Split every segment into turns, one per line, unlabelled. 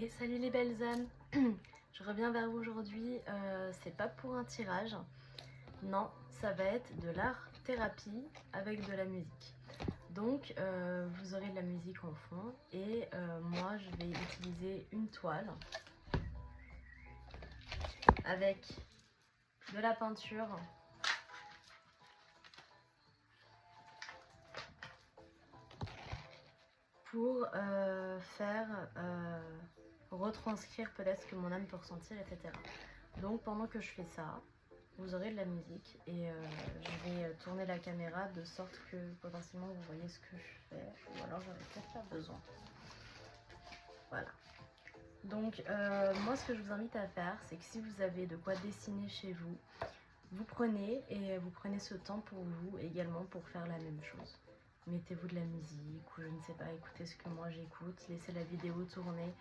Et salut les belles âmes. Je reviens vers vous aujourd'hui, c'est pas pour un tirage, non, ça va être de l'art thérapie avec de la musique. Donc vous aurez de la musique en fond et moi je vais utiliser une toile avec de la peinture pour retranscrire peut-être ce que mon âme peut ressentir, etc. Donc pendant que je fais ça, vous aurez de la musique et je vais tourner la caméra de sorte que potentiellement vous voyez ce que je fais ou alors j'aurais peut-être pas besoin. Voilà. Donc moi ce que je vous invite à faire, c'est que si vous avez de quoi dessiner chez vous, vous prenez ce temps pour vous également pour faire la même chose. Mettez-vous de la musique ou je ne sais pas, écoutez ce que moi j'écoute, laissez la vidéo tourner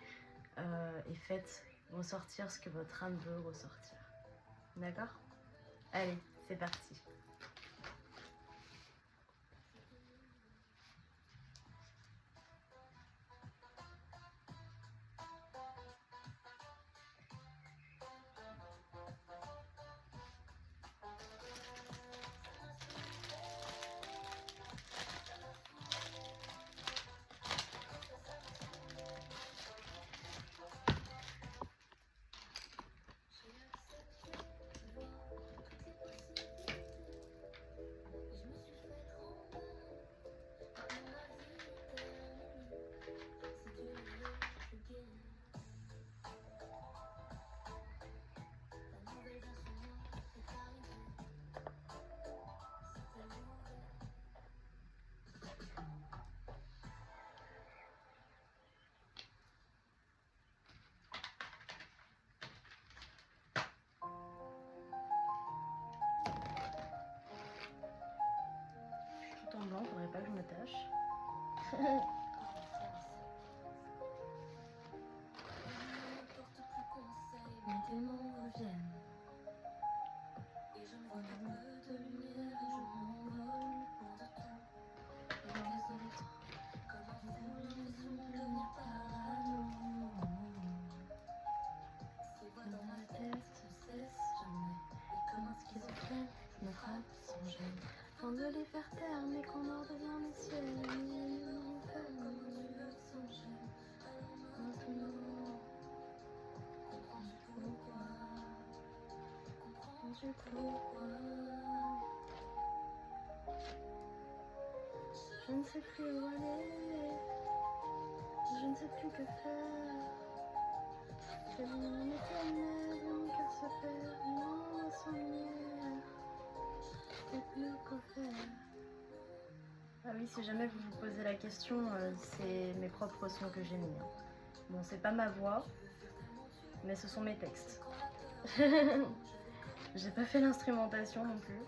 et faites ressortir ce que votre âme veut ressortir. D'accord ? Allez, c'est parti. En blanc, faudrait pas que je me tâche. Mes démons reviennent. Et je ne vois qu'un peu de lumière et je m'envole loin de tout. Dans les autres, comme un fou, l'impression de devenir parano. Ces voix dans ma tête ne cessent jamais. Et comme un schizophrène, je me frappe sans gêne. Afin de les faire taire, mais qu'on en devient mes ciels. Comment tu veux sans gêne. Maintenant, comprends-tu pourquoi? Comprends-tu pourquoi? Je ne sais plus où aller. Je ne sais plus que faire. Je vis mon éternel, mon cœur se perd. Non, sans lumière. Et plus quoi faire. Ah oui, si jamais vous vous posez la question, c'est mes propres sons que j'ai mis. Bon, c'est pas ma voix, mais ce sont mes textes. J'ai pas fait l'instrumentation non plus,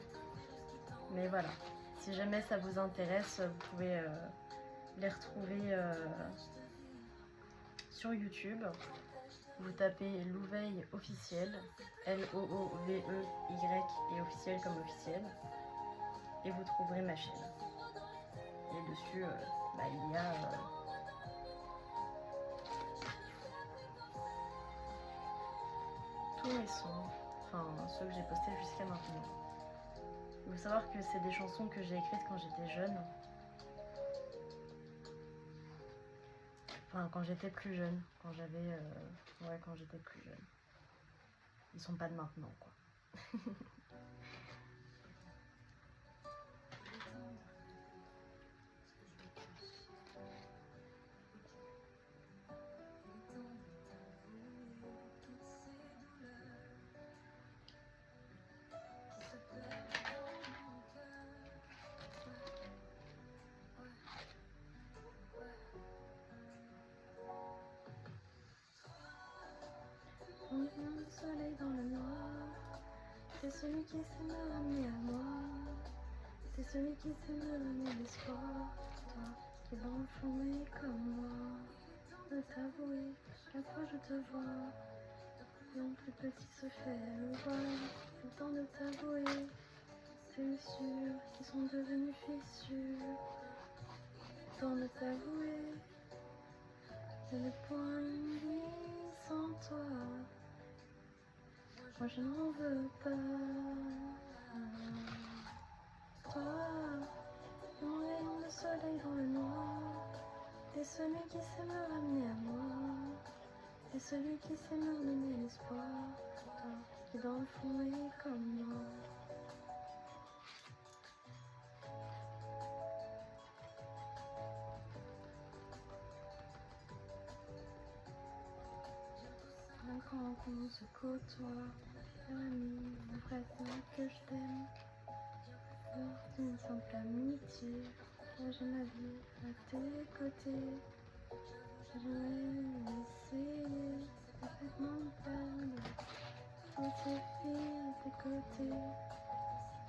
mais voilà. Si jamais ça vous intéresse, vous pouvez les retrouver sur YouTube. Vous tapez Louveille officiel, L-O-O-V-E-Y et officiel comme officiel, et vous trouverez ma chaîne. Et dessus, il y a tous mes sons, enfin ceux que j'ai postés jusqu'à maintenant. Il faut savoir que c'est des chansons que j'ai écrites quand j'étais jeune. Enfin, quand j'étais plus jeune, quand j'étais plus jeune. Ils sont pas de maintenant, quoi. On vient le soleil dans le noir. C'est celui qui sait me ramener à moi. C'est celui qui sait me donner l'espoir. Toi qui dans le fond es comme moi. De t'avouer, chaque fois je te vois. Mon plus petit se fait le voir. Le temps de t'avouer. Ces sûrs qui sont devenus fissures. Le temps de t'avouer. C'est le point. sans toi. Moi je n'en veux pas. Toi, mon rayon de soleil dans le noir. T'es celui qui sait me ramener à moi. T'es celui qui sait me redonner l'espoir. Toi qui dans le fond est comme moi. Quand on se côtoie, l'ami, mon vrai que je t'aime. Pour d'une simple amitié, moi j'ai ma vie à tes côtés. J'aimerais essayer parfaitement de perdre toutes ces filles à tes côtés.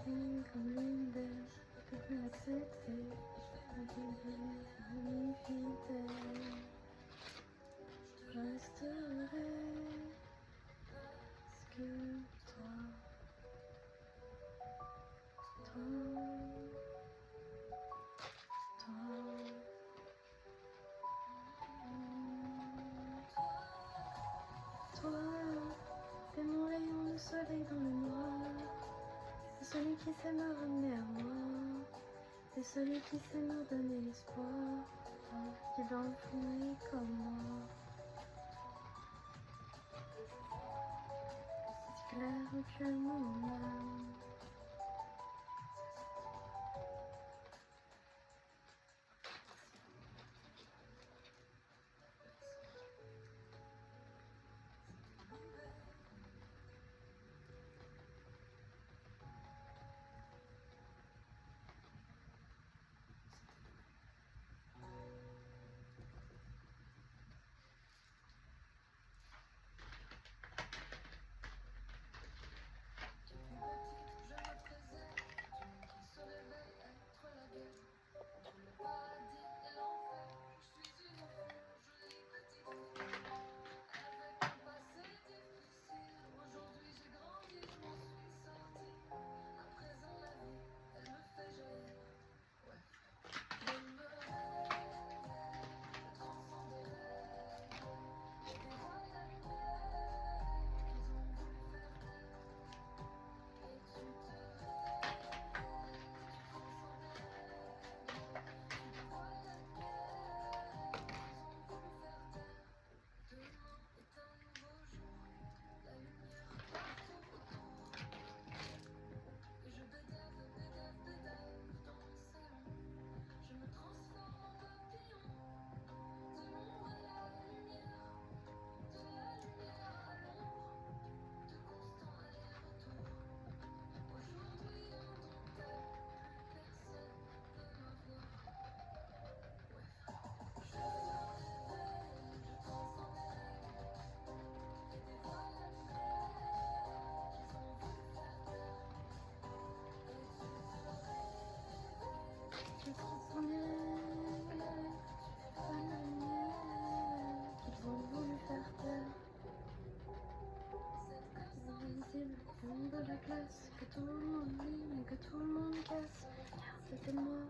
Une comme l'une d'elles, je peux plus accepter. Ma vie fidèle, je resterai. Parce que toi, t'es mon rayon de soleil dans le noir. T'es celui qui sait me ramener à moi. T'es celui qui sait me donner l'espoir. Toi qui dans le fond est comme moi. C'est clair que mon âme. Je transcende les règles, pas la lumière qu'ils ont voulu faire taire. Invisible, le nom de la classe, que tout le monde lit, mais que tout le monde casse. C'était moi,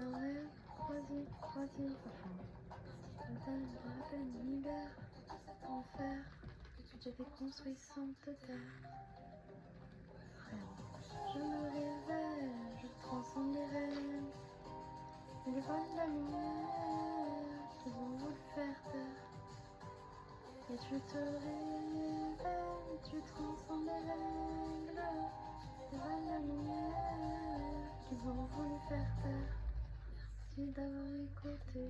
un rêve, croisé, enfin. L'hôtel de la peine libère, enfer, que j'avais construit sans te taire. Je me révèle, je transcende les rêves. Les voiles de la lumière qu'ils ont voulu faire taire. Et tu te révèles, tu transcendes les règles. Les voiles de la lumière qu'ils ont voulu faire taire. Merci d'avoir écouté.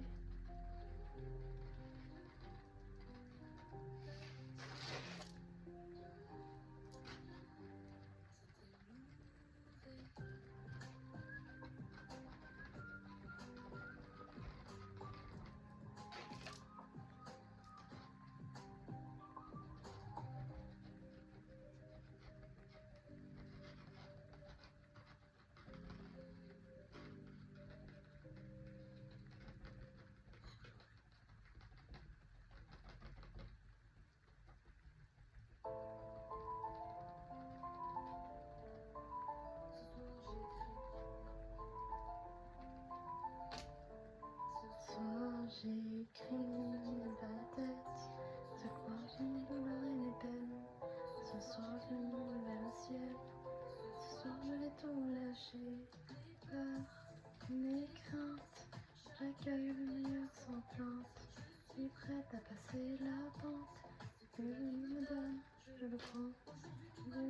Ce soir je me vers le ciel. Ce soir je vais tout lâcher. Peur, mes craintes. J'accueille le meilleur sans plainte. Je suis prête à passer la pente. Que je me donne, je le prends. Je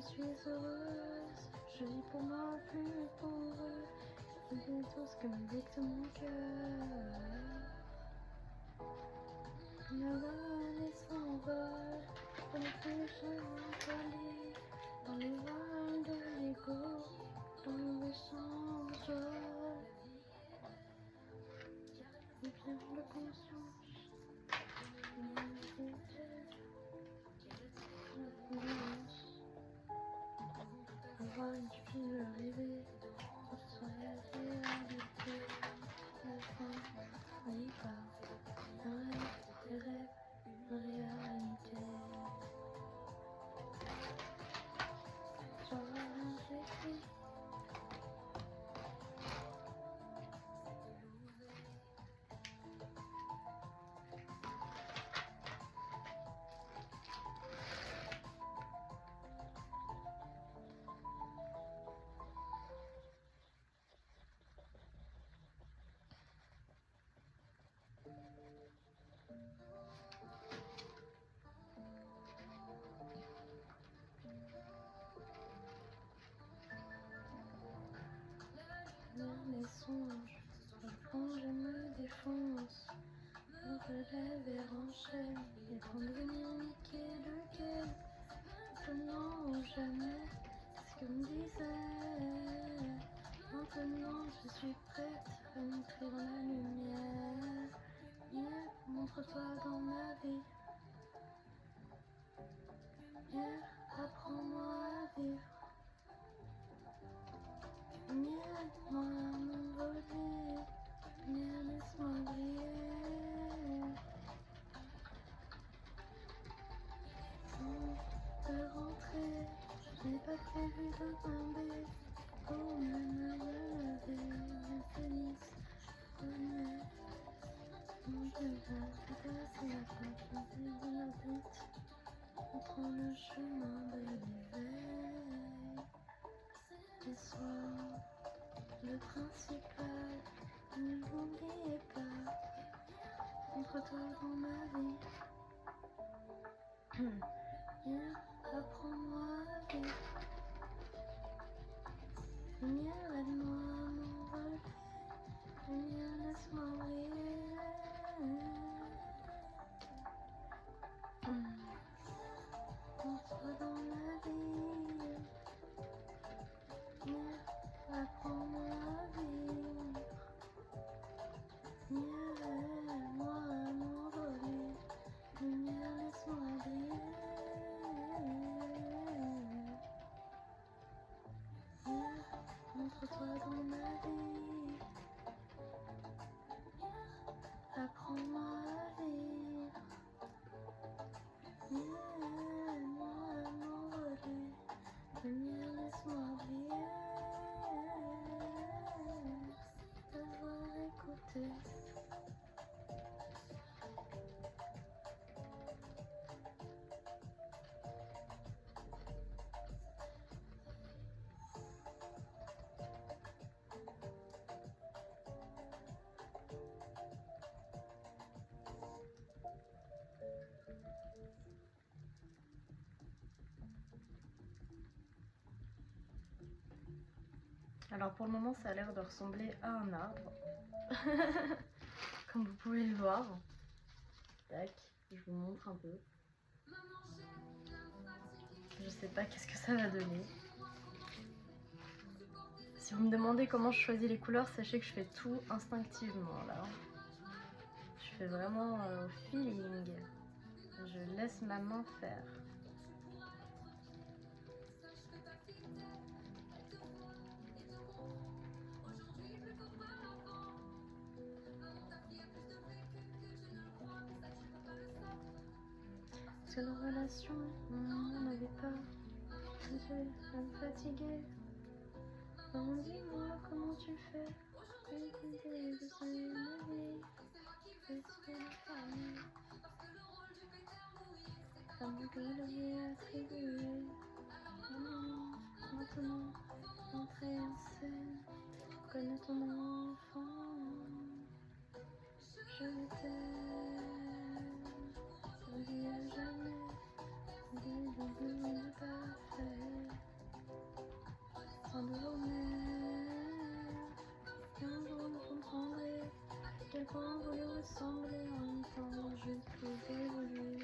suis heureuse. Je vis pour moi, plus pour eux. Je fais tout ce que me dicte mon cœur. La vanne s'envole, dans les péchés folie, dans les voiles de l'ego, dans le méchant joie. Et bien de conscience, on voit une fille arriver, ce soit la réalité, la fin, on y part, un rêve, des rêves. Réalité. Sur un j'écris. Mes songes, je plonge et me défonce. Je relève et renchaîne, et pour devenir niqué lequel. Maintenant ou jamais, c'est ce que me disait. Maintenant je suis prête à m'écrire dans la lumière. Viens, montre-toi dans ma vie. Viens, apprends-moi à vivre. Viens, moi m'envoler. Viens, laisse-moi briller. De rentrer, je n'ai pas prévu de tomber. Pour me lever, me finisse, connais. Mon Dieu, je vais passer la confiance de la tête. On prend le chemin de l'éveil. Et soir, le principal, ne l'oubliez pas. Montre-toi dans ma vie. Viens, apprends-moi à vivre. Viens, aide-moi à m'envoler. Viens, laisse-moi briller. Montre-toi dans ma vie. Viens, apprends-moi à vivre. Viens, aide-moi à m'envoler. Viens, laisse-moi briller. Montre-toi dans ma vie. Apprends-moi à vivre. Viens-moi à m'envoler. Viens, laisse-moi briller. Devoir écouter. Alors pour le moment ça a l'air de ressembler à un arbre, comme vous pouvez le voir. Tac, je vous montre un peu. Je sais pas qu'est-ce que ça va donner. Si vous me demandez comment je choisis les couleurs, sachez que je fais tout instinctivement là. Je fais vraiment au feeling. Je laisse ma main faire. Quelle relation on n'avait pas. Je me fatiguais. Dis-moi comment tu fais. L'idée de ce ma vie. Fais-tu la famille. Comme que la vie attribuée. maintenant entrer en scène, connais ton enfant. Je t'aime, n'oublie à jamais, des bonheurs parfaits. Endormir, un jour vous comprendrez à quel point vous lui ressemblez en même temps, juste plus évoluer.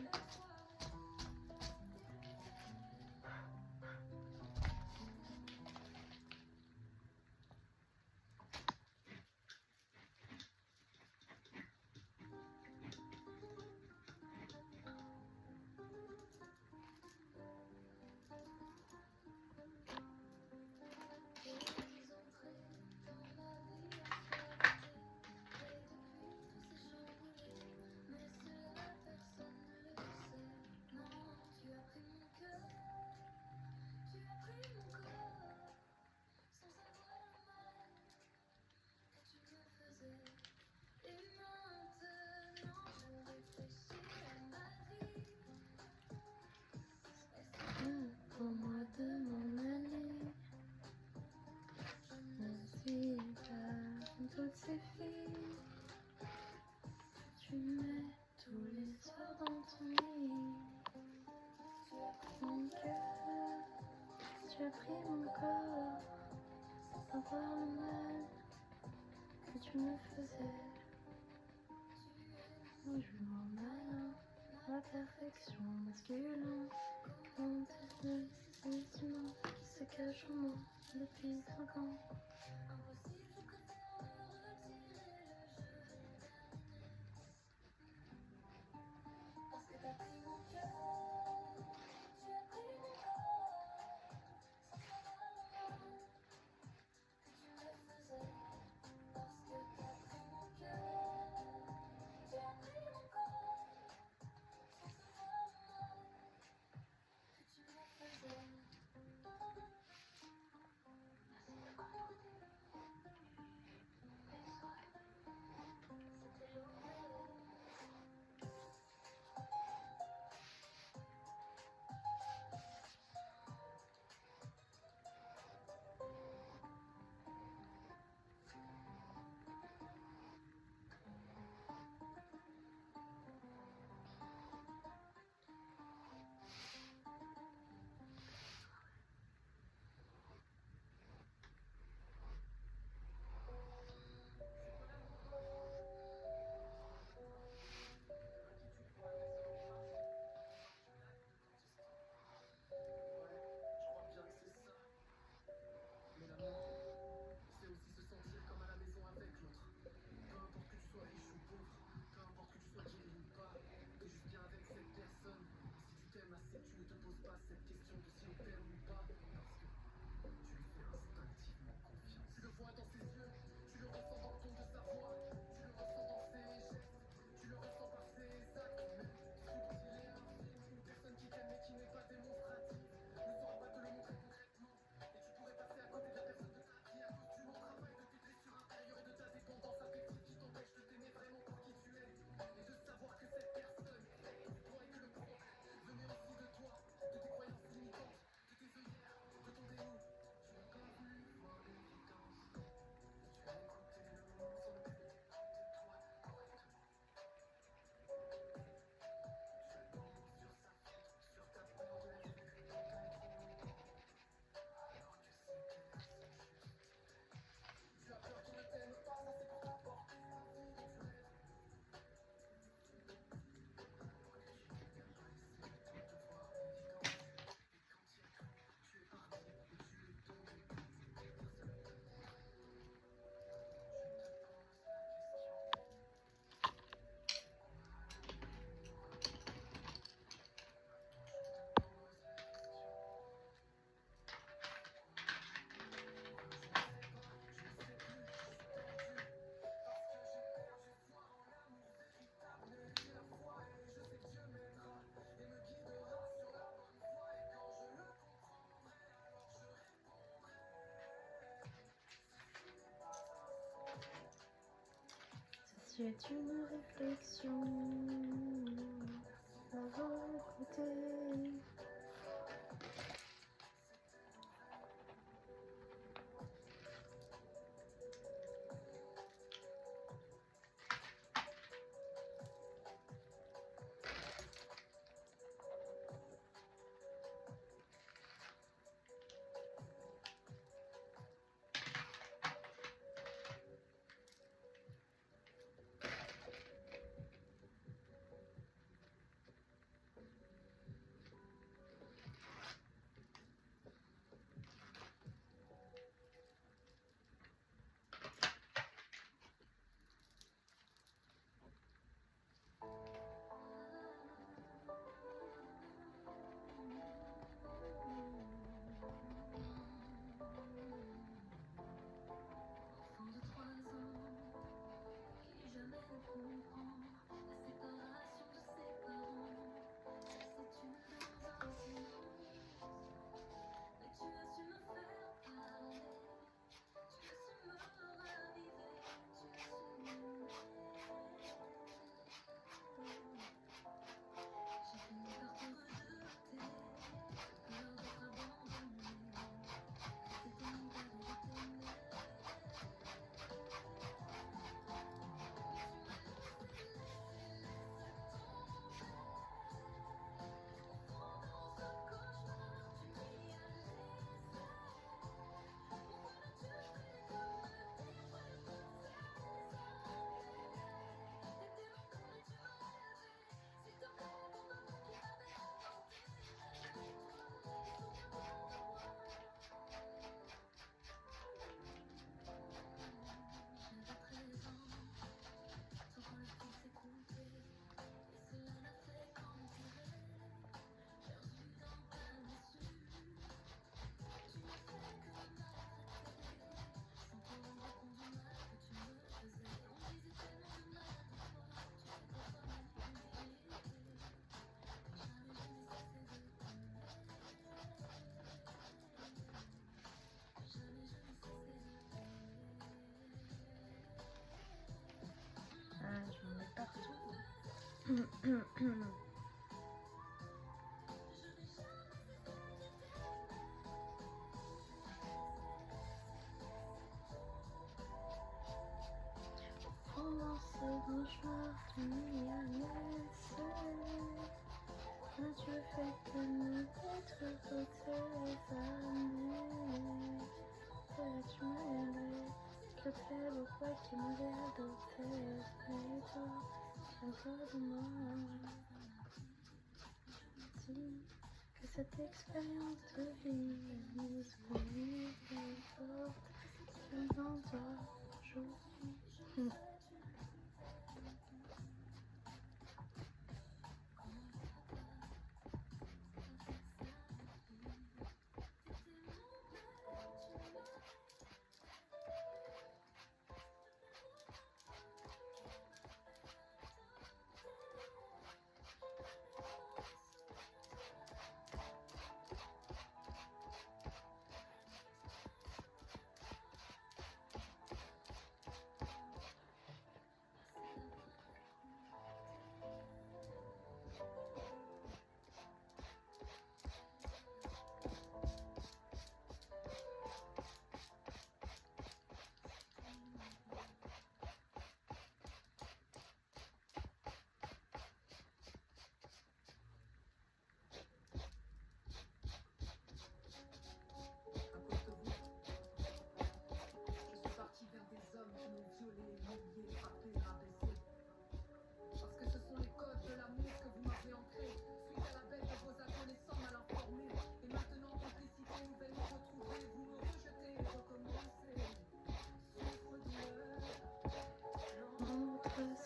Pour moi de m'en aller, ne suis pas comme toutes ces filles. Tu mets tous les soirs dans ton lit. Mon cœur, tu as pris mon corps, sans savoir le mal que tu me faisais. Nous jouons malin, la perfection masculine. Quand tes sentiments se cachent en moi depuis 5 ans. C'est une réflexion à vos côtés. Pendant ce cauchemar, tu m'y as laissé. As-tu fait que me détruire toutes ces années? Tu m'as aimé, que t'es beau quoi qui m'avait adopté. Et toi, viens-toi de moi. Dis que cette expérience de vie est disponible et forte. Devant toi aujourd'hui.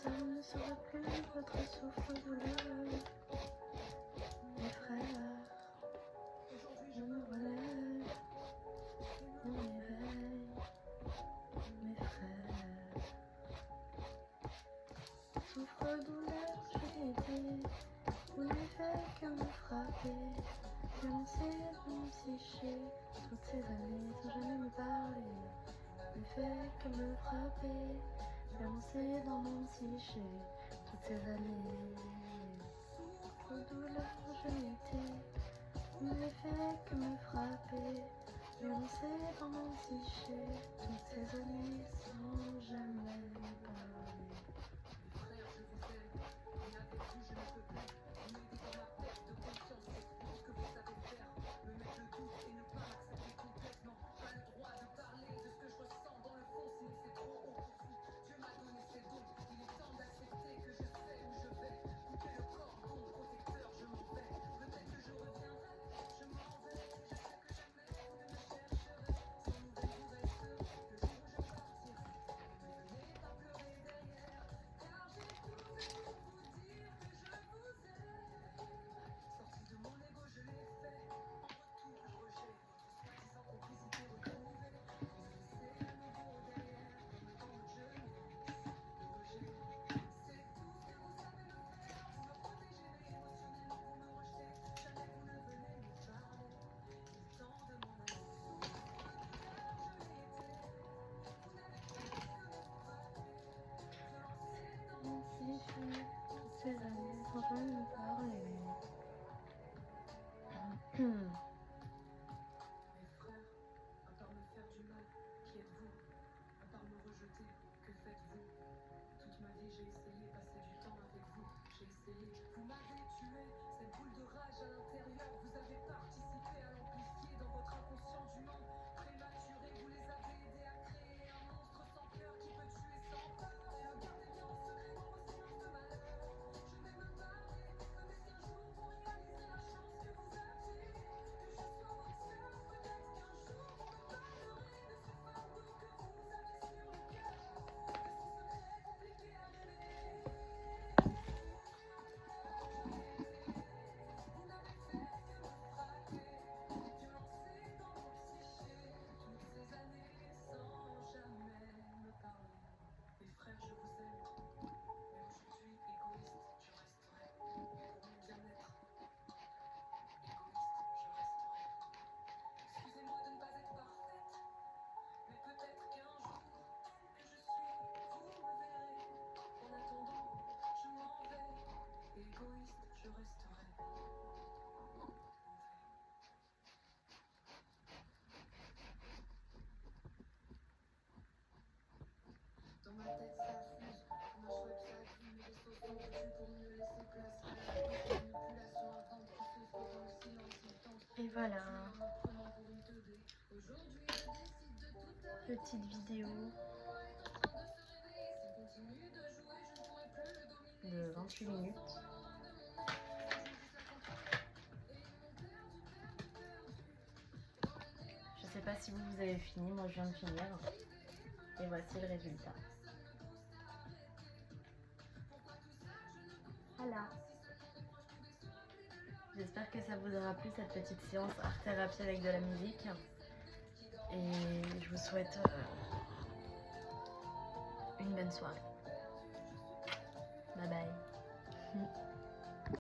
Ça ne sera plus votre souffre-douleur. Mes frères, je me relève, je m'éveille. Mes frères, souffre-douleur, je l'ai dit. Vous n'avez fait que me frapper, violencer mon psyché. Toutes ces années sans jamais me parler, vous n'avez fait que me frapper. Avancé dans mon psyché, toutes ces années. Trop douleur, je l'étais. Vous n'avez fait que me frapper. Avancé dans mon psyché, toutes ces années sans jamais parler.
Frère, je vous aime, mais avec vous je ne peux plus. Vous m'aidez dans ma perte de conscience, c'est tout ce que vous savez faire. Me mettre le doute et ne pas m'accepter complètement. Pas le droit de parler de ce que je ressens dans le fond, sinon c'est trop haut pour vous. Dieu m'a donné ses dons, il est temps d'accepter que je sais où je vais. Couper le cordon protecteur, je m'en vais. Peut-être que je reviendrai, je m'en vais. Je sais que jamais vous ne me chercherez. Sans nouvelles vous resterez, le jour où je partirai. Ne venez pas pleurer derrière, car j'ai tout fait pour vous dire que je vous aime. Sorti de mon ego, je l'ai fait. En retour, je rejette votre soi-disant complicité retrouvée. Vous laissez à nouveau derrière, comme dans notre jeunesse. Le rejet, c'est tout ce que vous savez me faire. Vous me protégez, mais émotionnellement vous me rejetez. Jamais vous ne venez me parler. Il est temps de m'en aller. Souffre-douleur, je l'ai été. Vous n'avez fait que me frapper. Violencer dans
Mon psyché, toutes ces années sans jamais me parler.
Mes frères, à part me faire du mal, qui êtes-vous? À part me rejeter, que faites-vous? Toute ma vie j'ai essayé passer du temps avec vous. J'ai essayé, vous m'avez tué. Cette boule de rage à l'intérieur, vous avez participé à l'amplifier dans votre inconscient d'humain. Prématuré, vous les avez aidés à créer un monstre sans cœur qui peut tuer sans peur. Et le gardez bien en secret dans vos silences de malheur. Je vais me barrer, peut-être qu'un jour vous réaliserez la chance que vous aviez. je resterai. Dans ma tête ça fuse, comme un chouette fatigue, mais les sauces sont foutues pour mieux laisser place à la manipulation ardente qui se fait dans le silence intense.
Et voilà,
En me prenant pour une teubée. Aujourd'hui je décide de tout arrêter.
petite vidéo de 28 minutes. Je sais pas si vous avez fini, moi je viens de finir. Et voici le résultat. Voilà. J'espère que ça vous aura plu cette petite séance art-thérapie avec de la musique. Et je vous souhaite une bonne soirée. Bye bye.